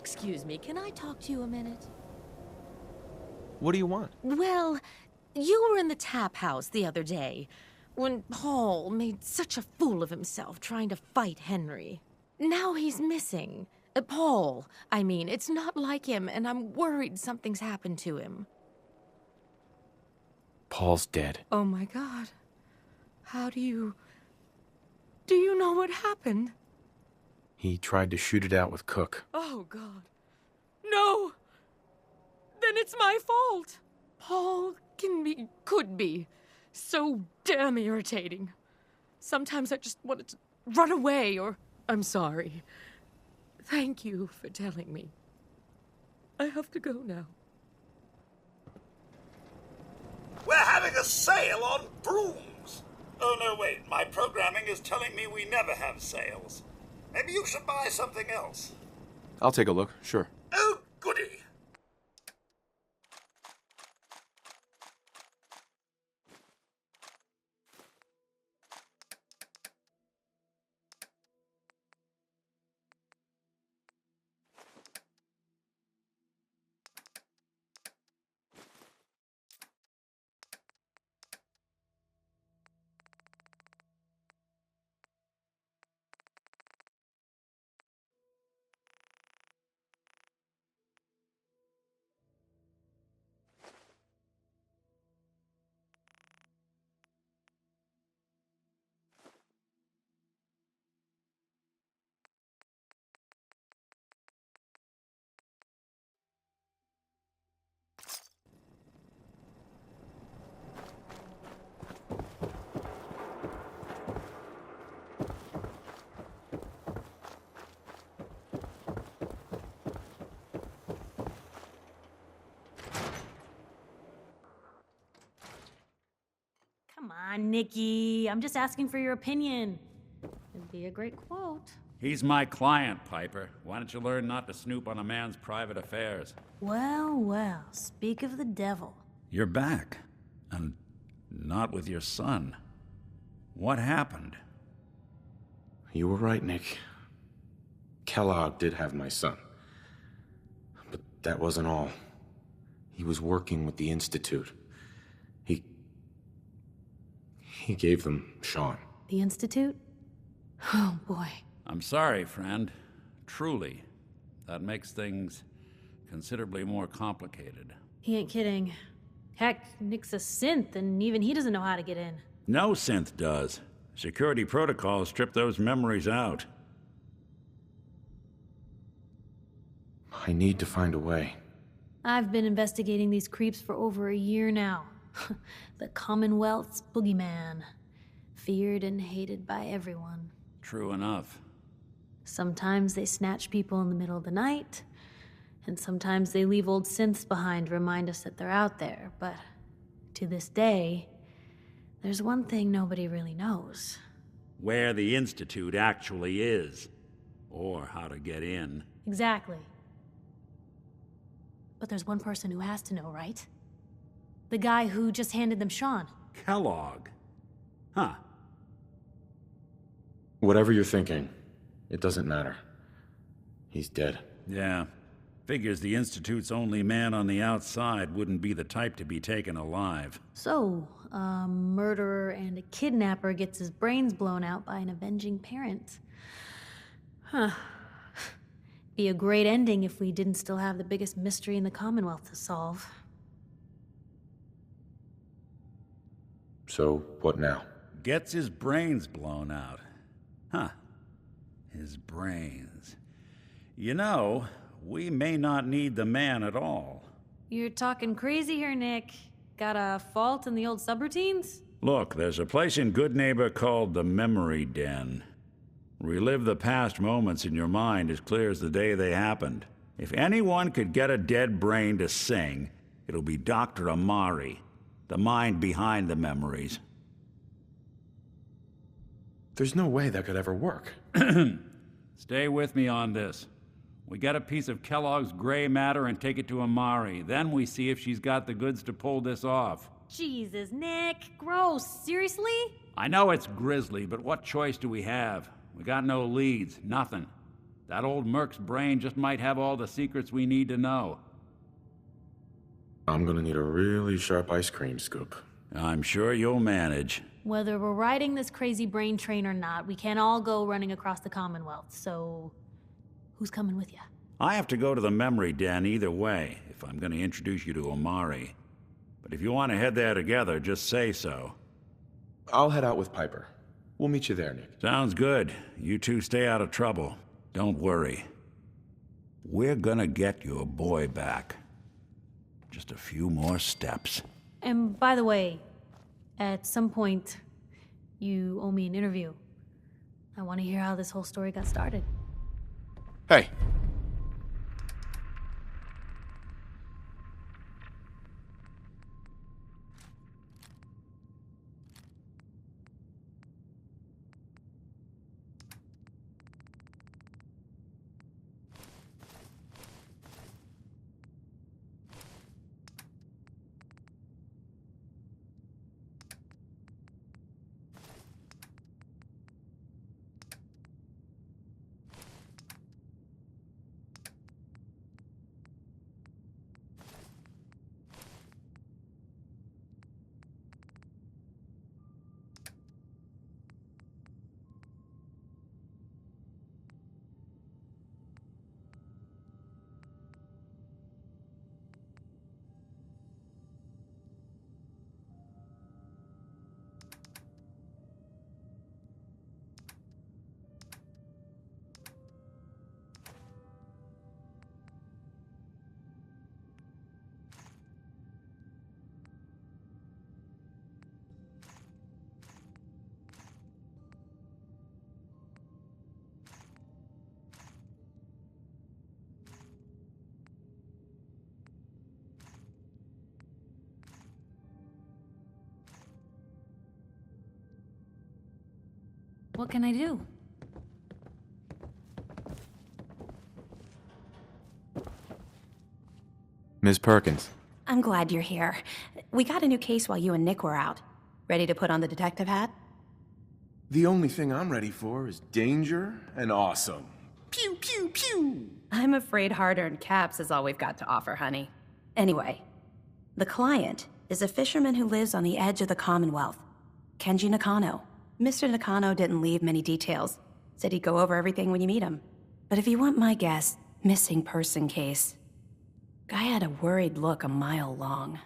Excuse me, can I talk to you a minute? What do you want? Well, you were in the tap house the other day when Paul made such a fool of himself trying to fight Henry. Now he's missing. Paul, I mean, it's not like him, and I'm worried something's happened to him. Paul's dead. Oh my God. How do you know what happened? He tried to shoot it out with Cook. Oh God. No! Then it's my fault. Paul could be so damn irritating. Sometimes I just wanted to run away or... I'm sorry. Thank you for telling me. I have to go now. We're having a sale on brooms. Oh, no, wait. My programming is telling me we never have sales. Maybe you should buy something else. I'll take a look, sure. Oh, goody. Come on, Nikki. I'm just asking for your opinion. It'd be a great quote. He's my client, Piper. Why don't you learn not to snoop on a man's private affairs? Well, well, speak of the devil. You're back. And not with your son. What happened? You were right, Nick. Kellogg did have my son. But that wasn't all. He was working with the Institute. He gave them Sean. The Institute? Oh, boy. I'm sorry, friend. Truly. That makes things considerably more complicated. He ain't kidding. Heck, Nick's a synth, and even he doesn't know how to get in. No synth does. Security protocols strip those memories out. I need to find a way. I've been investigating these creeps for over a year now. The Commonwealth's boogeyman. Feared and hated by everyone. True enough. Sometimes they snatch people in the middle of the night, and sometimes they leave old synths behind to remind us that they're out there. But to this day, there's one thing nobody really knows. Where the Institute actually is. Or how to get in. Exactly. But there's one person who has to know, right? The guy who just handed them Sean. Kellogg. Huh. Whatever you're thinking, it doesn't matter. He's dead. Yeah. Figures the Institute's only man on the outside wouldn't be the type to be taken alive. So, a murderer and a kidnapper gets his brains blown out by an avenging parent. Huh. Be a great ending if we didn't still have the biggest mystery in the Commonwealth to solve. So, what now? Gets his brains blown out. Huh. His brains. You know, we may not need the man at all. You're talking crazy here, Nick. Got a fault in the old subroutines? Look, there's a place in Good Neighbor called the Memory Den. Relive the past moments in your mind as clear as the day they happened. If anyone could get a dead brain to sing, it'll be Dr. Amari, the mind behind the memories. There's no way that could ever work. Stay with me on this. We get a piece of Kellogg's gray matter and take it to Amari. Then we see if she's got the goods to pull this off. Jesus, Nick. Gross. Seriously? I know it's grisly, but what choice do we have? We got no leads, nothing. That old merc's brain just might have all the secrets we need to know. I'm gonna need a really sharp ice cream scoop. I'm sure you'll manage. Whether we're riding this crazy brain train or not, we can't all go running across the Commonwealth, so who's coming with you? I have to go to the memory den either way, if I'm going to introduce you to Omari. But if you want to head there together, just say so. I'll head out with Piper. We'll meet you there, Nick. Sounds good. You two stay out of trouble. Don't worry. We're gonna get your boy back. Just a few more steps. And by the way, at some point, you owe me an interview. I want to hear how this whole story got started. Hey. What can I do? Ms. Perkins. I'm glad you're here. We got a new case while you and Nick were out. Ready to put on the detective hat? The only thing I'm ready for is danger and awesome. Pew, pew, pew! I'm afraid hard-earned caps is all we've got to offer, honey. Anyway, the client is a fisherman who lives on the edge of the Commonwealth, Kenji Nakano. Mr. Nakano didn't leave many details. Said he'd go over everything when you meet him. But if you want my guess, missing person case. Guy had a worried look a mile long.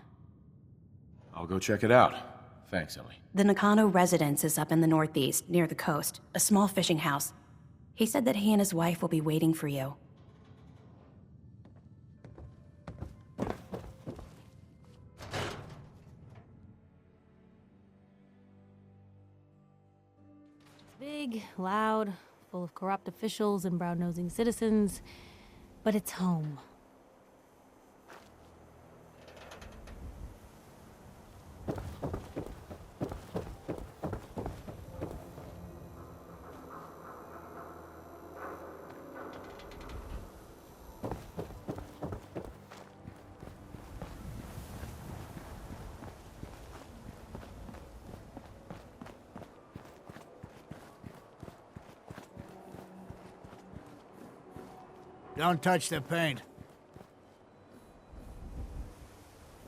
I'll go check it out. Thanks, Ellie. The Nakano residence is up in the northeast, near the coast. A small fishing house. He said that he and his wife will be waiting for you. Big, loud, full of corrupt officials and brown-nosing citizens, but it's home. Don't touch the paint.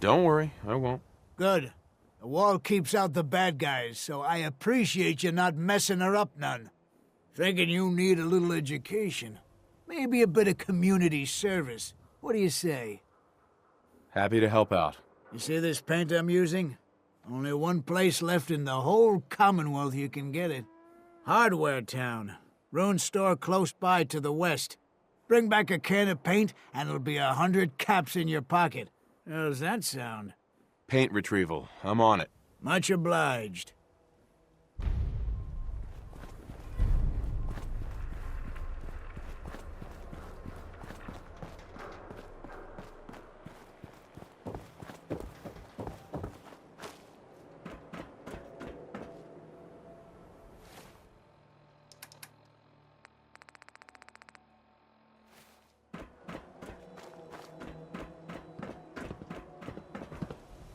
Don't worry, I won't. Good. The wall keeps out the bad guys, so I appreciate you not messing her up none. Thinking you need a little education. Maybe a bit of community service. What do you say? Happy to help out. You see this paint I'm using? Only one place left in the whole Commonwealth you can get it. Hardware Town. Ruin store close by to the west. Bring back a can of paint, and it'll be 100 caps in your pocket. How's that sound? Paint retrieval. I'm on it. Much obliged.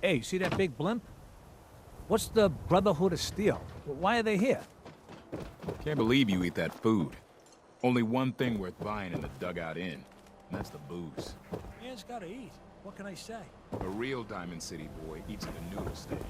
Hey, see that big blimp? What's the Brotherhood of Steel? Why are they here? Can't believe you eat that food. Only one thing worth buying in the Dugout Inn, and that's the booze. Man's gotta eat. What can I say? A real Diamond City boy eats at a noodle stand.